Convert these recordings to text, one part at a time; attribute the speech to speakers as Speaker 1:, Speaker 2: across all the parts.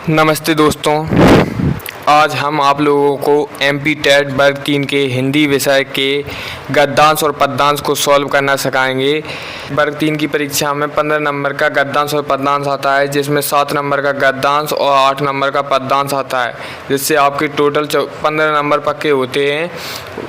Speaker 1: नमस्ते दोस्तों, आज हम आप लोगों को एमपी टेट वर्ग 3 के हिंदी विषय के गद्यांश और पद्यांश को सॉल्व करना सिखाएंगे। वर्ग 3 की परीक्षा में 15 नंबर का गद्यांश और पद्यांश आता है, जिसमें 7 नंबर का गद्यांश और 8 नंबर का पद्यांश आता है, जिससे आपके टोटल 15 नंबर पक्के होते हैं।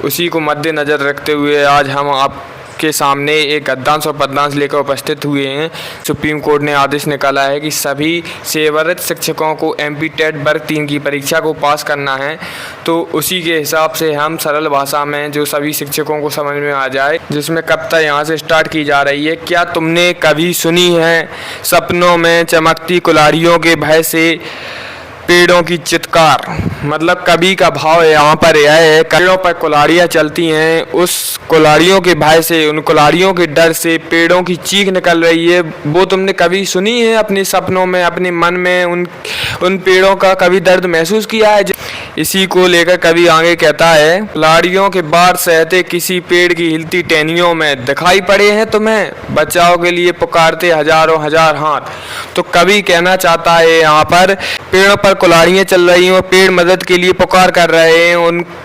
Speaker 1: उसी को मद्देनज़र रखते हुए आज हम आपके सामने एक गद्यांश और पद्यांश लेकर उपस्थित हुए हैं। सुप्रीम कोर्ट ने आदेश निकाला है कि सभी सेवारत शिक्षकों को एमपी टेट वर्ग 3 की परीक्षा को पास करना है, तो उसी के हिसाब से हम सरल भाषा में जो सभी शिक्षकों को समझ में आ जाए, जिसमें कविता यहाँ से स्टार्ट की जा रही है। क्या तुमने कभी सुनी है सपनों में चमकती कुल्हाड़ियों के भय से पेड़ों की चित्कार। मतलब कवि का भाव यहाँ पर यह है, पेड़ों पर कुल्हाड़ियाँ चलती हैं, उस कुल्हाड़ियों के भय से, उन कुल्हाड़ियों के डर से पेड़ों की चीख निकल रही है। वो तुमने कभी सुनी है अपने सपनों में, अपने मन में उन पेड़ों का कभी दर्द महसूस किया है? इसी को लेकर कवि आगे कहता है, कुल्हाड़ियों के बार सहते किसी पेड़ की हिलती टहनियों में दिखाई पड़े हैं तुम्हें, बचाव के लिए पुकारते हजारों हजार हाथ। तो कवि कहना चाहता है यहाँ पर, पेड़ों पर कुल्हाड़ियाँ चल रही हैं, पेड़ मदद के लिए पुकार कर रहे हैं,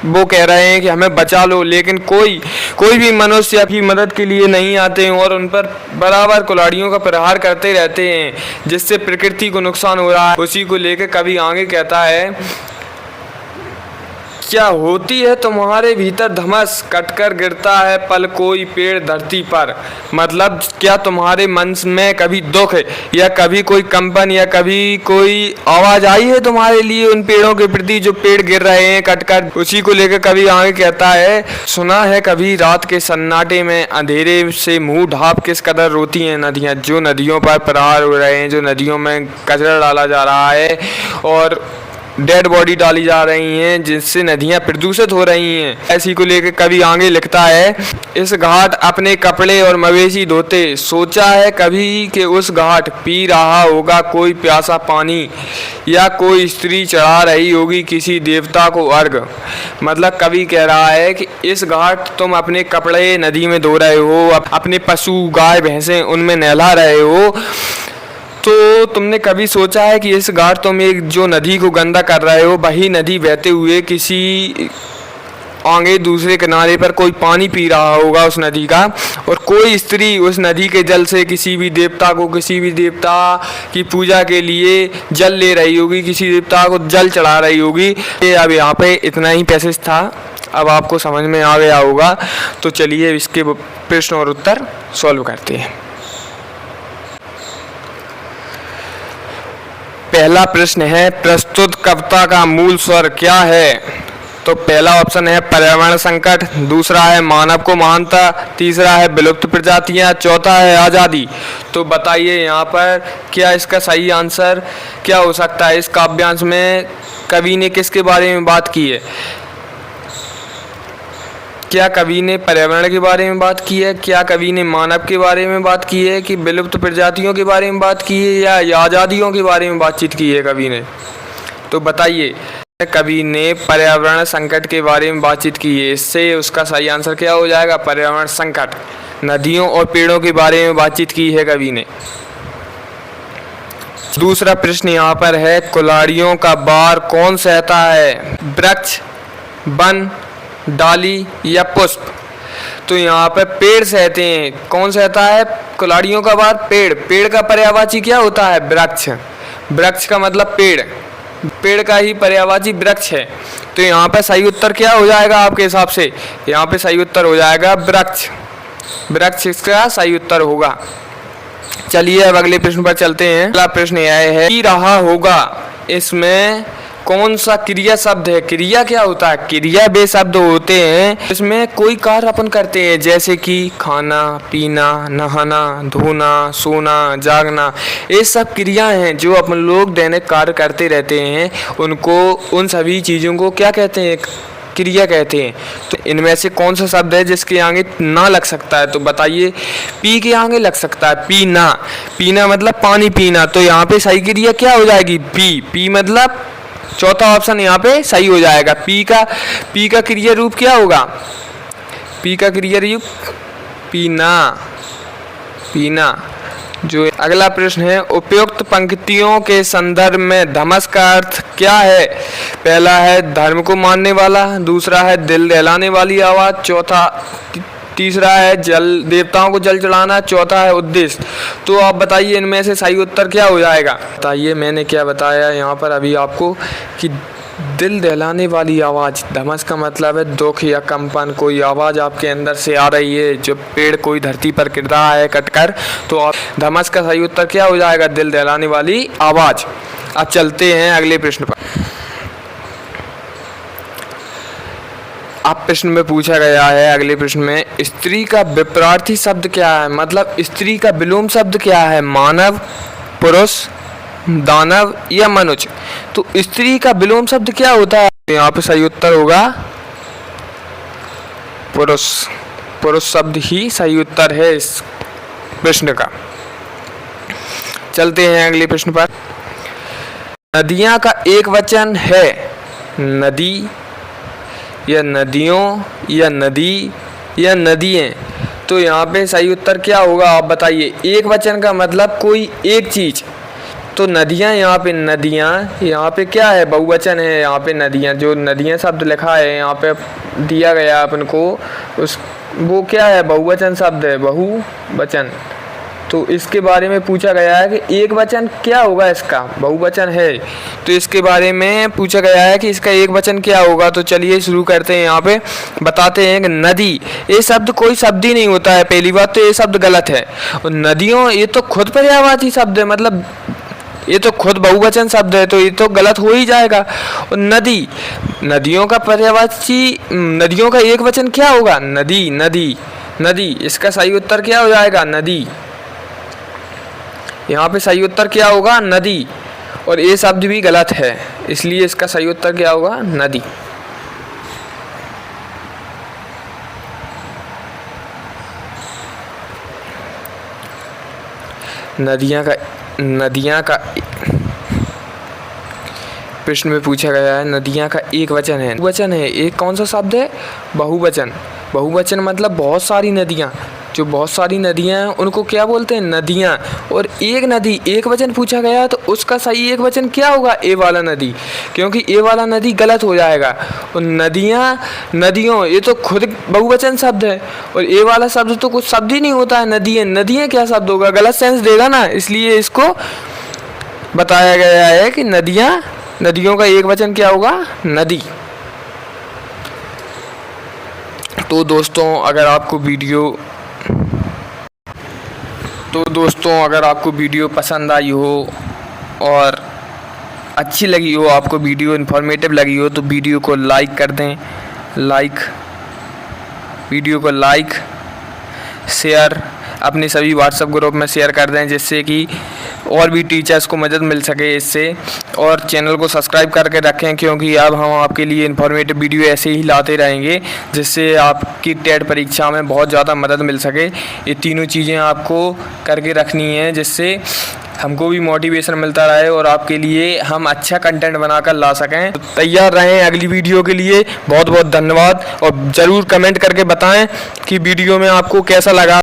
Speaker 1: वो कह रहे हैं कि हमें बचा लो, लेकिन कोई भी मनुष्य आपकी मदद के लिए नहीं आते हैं और उन पर बराबर कुल्हाड़ियों का प्रहार करते रहते हैं, जिससे प्रकृति को नुकसान हो रहा है। उसी को लेकर कवि आगे कहता है, क्या होती है तुम्हारे भीतर धमस, कटकर गिरता है पल कोई पेड़ धरती पर। मतलब क्या तुम्हारे मन में कभी दुख या कभी कोई कंपन या कभी कोई आवाज आई है तुम्हारे लिए उन पेड़ों के प्रति जो पेड़ गिर रहे हैं कटकर? उसी को लेकर कभी आगे कहता है, सुना है कभी रात के सन्नाटे में अंधेरे से मुंह ढांप किस कदर रोती हैं नदियाँ, जो नदियों पर प्रहार हो रहे हैं, जो नदियों में कचरा डाला जा रहा है और डेड बॉडी डाली जा रही हैं, जिससे नदियां प्रदूषित हो रही हैं। ऐसी को लेकर कवि आगे लिखता है, इस घाट अपने कपड़े और मवेशी धोते, सोचा है कभी कि उस घाट पी रहा होगा कोई प्यासा पानी, या कोई स्त्री चढ़ा रही होगी किसी देवता को अर्घ। मतलब कवि कह रहा है कि इस घाट तुम अपने कपड़े नदी में धो रहे हो, अपने पशु गाय भैंसे उनमें नहला रहे हो, तो तुमने कभी सोचा है कि इस घाट तुम एक जो नदी को गंदा कर रहे हो, वही नदी बहते हुए किसी आगे दूसरे किनारे पर कोई पानी पी रहा होगा उस नदी का, और कोई स्त्री उस नदी के जल से किसी भी देवता की पूजा के लिए जल ले रही होगी, किसी देवता को जल चढ़ा रही होगी। अब यहाँ पे इतना ही पैसेज था, अब आपको समझ में आ गया होगा। तो चलिए इसके प्रश्न और उत्तर सॉल्व करते हैं। पहला प्रश्न है, प्रस्तुत कविता का मूल स्वर क्या है? तो पहला ऑप्शन है पर्यावरण संकट, दूसरा है मानव को महानता, तीसरा है विलुप्त प्रजातियां, चौथा है आज़ादी। तो बताइए यहाँ पर क्या इसका सही आंसर क्या हो सकता है? इस काव्यांश में कवि ने किसके बारे में बात की है? क्या कवि ने पर्यावरण के बारे में बात की है, क्या कवि ने मानव के बारे में बात की है, कि विलुप्त प्रजातियों के बारे में बात की है, या आज़ादियों के बारे में बातचीत की है कवि ने? तो बताइए, कवि ने पर्यावरण संकट के बारे में बातचीत की है, इससे उसका सही आंसर क्या हो जाएगा? पर्यावरण संकट। नदियों और पेड़ों के बारे में बातचीत की है कवि ने। दूसरा प्रश्न यहाँ पर है, कुल्हाड़ियों का भार कौन सहता है? वृक्ष, वन, डाली या पुष्प? तो यहाँ पे पेड़ सहते हैं। कौन सहता है कुल्हाड़ियों का भार? पेड़ का पर्यायवाची क्या होता है? वृक्ष। वृक्ष का मतलब पेड़ का ही पर्यायवाची वृक्ष है। तो यहाँ पे सही उत्तर क्या हो जाएगा आपके हिसाब से? यहाँ पे सही उत्तर हो जाएगा वृक्ष इसका सही उत्तर होगा। चलिए अब अगले प्रश्न पर चलते हैं। अगला प्रश्न यह है, पी रहा होगा, इसमें कौन सा क्रिया शब्द है? क्रिया क्या होता है? क्रिया वे शब्द होते हैं इसमें कोई कार्य अपन करते हैं, जैसे कि खाना, पीना, नहाना, धोना, सोना, जागना। ये सब क्रियाएं हैं जो अपन लोग दैनिक कार्य करते रहते हैं, उनको उन सभी चीज़ों को क्या कहते हैं? क्रिया कहते हैं। तो इनमें से कौन सा शब्द है जिसके आगे ना लग सकता है? तो बताइए, पी के आगे लग सकता है, पीना मतलब पानी पीना। तो यहाँ पे सही क्रिया क्या हो जाएगी? पी मतलब चौथा ऑप्शन यहाँ पे सही हो जाएगा। पी का क्रिया रूप क्या होगा? पी का क्रिया रूप पीना। जो अगला प्रश्न है, उपयुक्त पंक्तियों के संदर्भ में धमस का अर्थ क्या है? पहला है धर्म को मानने वाला, दूसरा है दिल दहलाने वाली आवाज़, तीसरा है जल देवताओं को जल चढ़ाना, चौथा है उद्देश्य। तो आप बताइए इनमें से सही उत्तर क्या हो जाएगा? बताइए मैंने क्या बताया यहाँ पर अभी आपको कि दिल दहलाने वाली आवाज़, धमस का मतलब है दुख या कंपन, कोई आवाज़ आपके अंदर से आ रही है, जो पेड़ कोई धरती पर गिर रहा है कटकर, तो आप धमस का सही उत्तर क्या हो जाएगा? दिल दहलाने वाली आवाज़। अब चलते हैं अगले प्रश्न पर। अब प्रश्न में पूछा गया है अगले प्रश्न में, स्त्री का विपरीत शब्द क्या है? मतलब स्त्री का विलोम शब्द क्या है? मानव, पुरुष, दानव या मनुष्य? तो स्त्री का विलोम शब्द क्या होता है? यहाँ पे सही उत्तर होगा पुरुष। पुरुष शब्द ही सही उत्तर है इस प्रश्न का। चलते हैं अगले प्रश्न पर। नदियां का एक वचन है नदी या नदियों या नदी या नदियाँ? तो यहाँ पे सही उत्तर क्या होगा आप बताइए। एक वचन का मतलब कोई एक चीज़, तो नदियाँ यहाँ पे नदियाँ, यहाँ पे क्या है? बहुवचन है यहाँ पे नदियाँ। जो नदियाँ शब्द लिखा है यहाँ पे दिया गया अपन को, उस वो क्या है? बहुवचन शब्द है, बहुवचन। तो इसके बारे में पूछा गया है कि एक वचन क्या होगा इसका? बहुवचन है, तो इसके बारे में पूछा गया है कि इसका एक वचन क्या होगा। तो चलिए शुरू करते हैं। यहाँ पे बताते हैं कि नदी, ये शब्द कोई शब्द ही नहीं होता है। पहली बात तो ये शब्द गलत है। और नदियों, ये तो खुद पर्यायवाची शब्द है, मतलब ये तो खुद बहुवचन शब्द है, तो ये तो गलत हो ही जाएगा। और नदी, नदियों का पर्यायवाची, नदियों का एक वचन क्या होगा? नदी, नदी, नदी। इसका सही उत्तर क्या हो जाएगा? नदी। यहाँ पे सही उत्तर क्या होगा? नदी। और ये शब्द भी गलत है, इसलिए इसका सही उत्तर क्या होगा? नदी। नदियाँ का प्रश्न में पूछा गया है, नदियाँ का एक वचन है, वचन है। एक कौन सा शब्द है? बहुवचन। बहुवचन मतलब बहुत सारी नदियाँ, जो बहुत सारी नदियाँ हैं उनको क्या बोलते हैं? नदियाँ। और एक नदी, एक वचन पूछा गया तो उसका सही एक वचन क्या होगा? ए वाला नदी, क्योंकि ए वाला नदी गलत हो जाएगा। और नदियाँ, नदियों, ये तो खुद बहुवचन शब्द है, और ए वाला शब्द तो कुछ शब्द ही नहीं होता है। नदियाँ, नदियाँ क्या शब्द होगा? गलत सेंस देगा ना, इसलिए इसको बताया गया है कि नदियाँ, नदियों का एक वचन क्या होगा? नदी। तो दोस्तों अगर आपको वीडियो पसंद आई हो और अच्छी लगी हो, आपको वीडियो इन्फॉर्मेटिव लगी हो, तो वीडियो को लाइक कर दें। वीडियो को लाइक, शेयर, अपने सभी व्हाट्सएप ग्रुप में शेयर कर दें, जिससे कि और भी टीचर्स को मदद मिल सके इससे। और चैनल को सब्सक्राइब करके रखें, क्योंकि अब हम आपके लिए इन्फॉर्मेटिव वीडियो ऐसे ही लाते रहेंगे, जिससे आपकी टेट परीक्षा में बहुत ज़्यादा मदद मिल सके। ये तीनों चीज़ें आपको करके रखनी है, जिससे हमको भी मोटिवेशन मिलता रहे और आपके लिए हम अच्छा कंटेंट बनाकर ला सकें। तो तैयार रहें अगली वीडियो के लिए। बहुत बहुत धन्यवाद, और ज़रूर कमेंट करके बताएं कि वीडियो में आपको कैसा लगा।